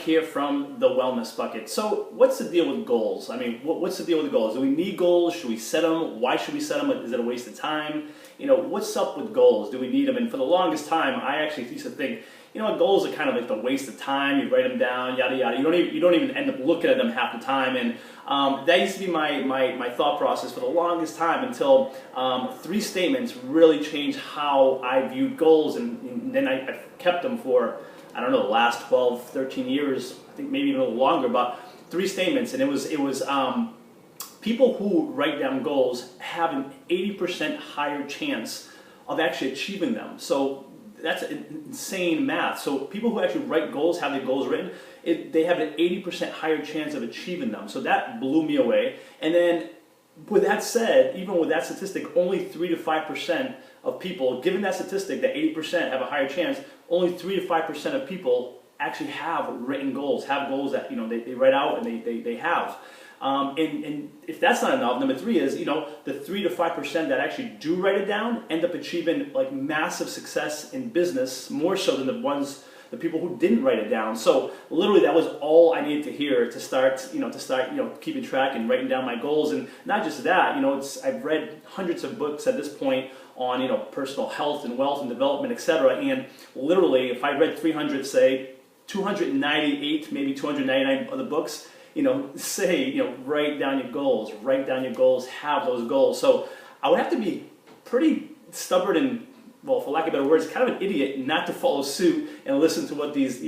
here from the Wellness Bucket. So what's the deal with goals? I mean, what's the deal with goals? Do we need goals? Should we set them? Why should we set them? Is it a waste of time? You know, what's up with goals? Do we need them? And for the longest time, I actually used to think, you know what, goals are kind of like the waste of time. You write them down, yada yada. You don't even end up looking at them half the time. And that used to be my thought process for the longest time until 3 statements really changed how I viewed goals, and then I kept them for, I don't know, the last 12, 13 years. I think maybe even a little longer. But 3 statements, and it was people who write down goals have an 80% higher chance of actually achieving them. So that's insane math. So people who actually write goals, have their goals written, they have an 80% higher chance of achieving them. So that blew me away. And then with that said, even with that statistic, only 3 to 5% of people, given that statistic that 80% have a higher chance, only 3 to 5% of people actually have written goals, have goals that they write out and they have. And if that's not enough, number 3 is, the 3 to 5% that actually do write it down end up achieving like massive success in business, more so than the people who didn't write it down. So literally that was all I needed to hear to start keeping track and writing down my goals. And not just that, I've read hundreds of books at this point on, personal health and wealth and development, etc. And literally, if I read 300, say 298, maybe 299 other books, write down your goals, have those goals. So I would have to be pretty stubborn and, well, for lack of better words, kind of an idiot not to follow suit and listen to what these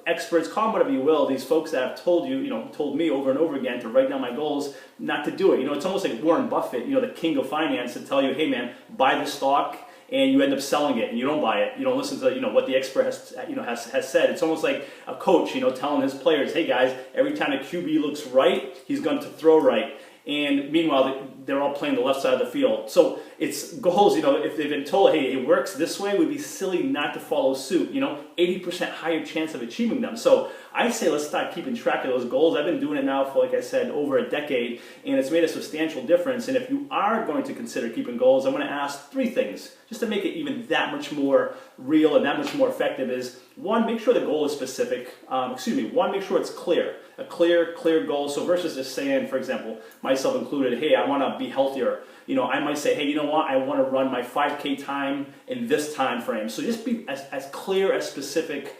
experts, call them whatever you will, these folks that have told me over and over again to write down my goals, not to do it. It's almost like Warren Buffett, the king of finance, to tell you, hey man, buy the stock, and you end up selling it and you don't buy it. You don't listen to what the expert has said. It's almost like a coach, telling his players, hey guys, every time a QB looks right, he's going to throw right. And meanwhile, they're all playing the left side of the field. So it's goals, if they've been told, hey, it works this way, we'd be silly not to follow suit, 80% higher chance of achieving them. So I say let's start keeping track of those goals. I've been doing it now for, like I said, over a decade, and it's made a substantial difference. And if you are going to consider keeping goals, I'm going to ask 3 things, just to make it even that much more real and that much more effective. Is 1, make sure the goal is specific. 1, make sure it's clear. A clear goal. So versus just saying, for example, myself included, hey, I want to be healthier. I might say, hey, you know what? I want to run my 5K time in this time frame. So just be as clear, as specific,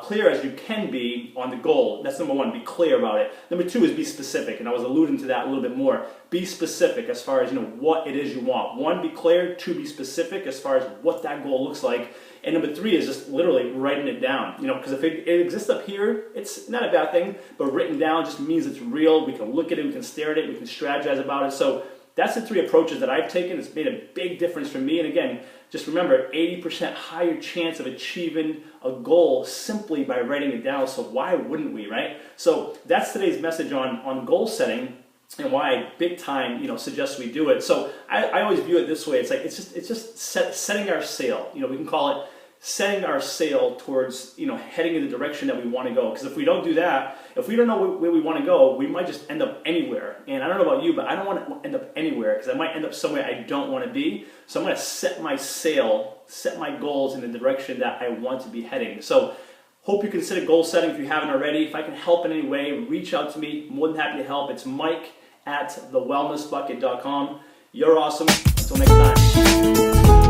clear as you can be on the goal. That's number 1. Be clear about it. Number 2 is be specific, and I was alluding to that a little bit more. Be specific as far as what it is you want. 1, be clear. 2, be specific as far as what that goal looks like. And number 3 is just literally writing it down. Because if it exists up here, it's not a bad thing, but written down just means it's real. We can look at it, we can stare at it, we can strategize about it. So that's the 3 approaches that I've taken. It's made a big difference for me. And again, just remember, 80% higher chance of achieving a goal simply by writing it down. So why wouldn't we, right? So that's today's message on goal setting, and why I big time suggest we do it. So I always view it this way. It's just setting our sail. We can call it setting our sail towards heading in the direction that we want to go. Because if we don't do that, if we don't know where we want to go, we might just end up anywhere. And I don't know about you, but I don't want to end up anywhere, because I might end up somewhere I don't want to be. So I'm going to set my sail, set my goals in the direction that I want to be heading. So hope you consider goal setting if you haven't already. If I can help in any way, reach out to me. More than happy to help. It's Mike at thewellnessbucket.com. You're awesome. Until next time.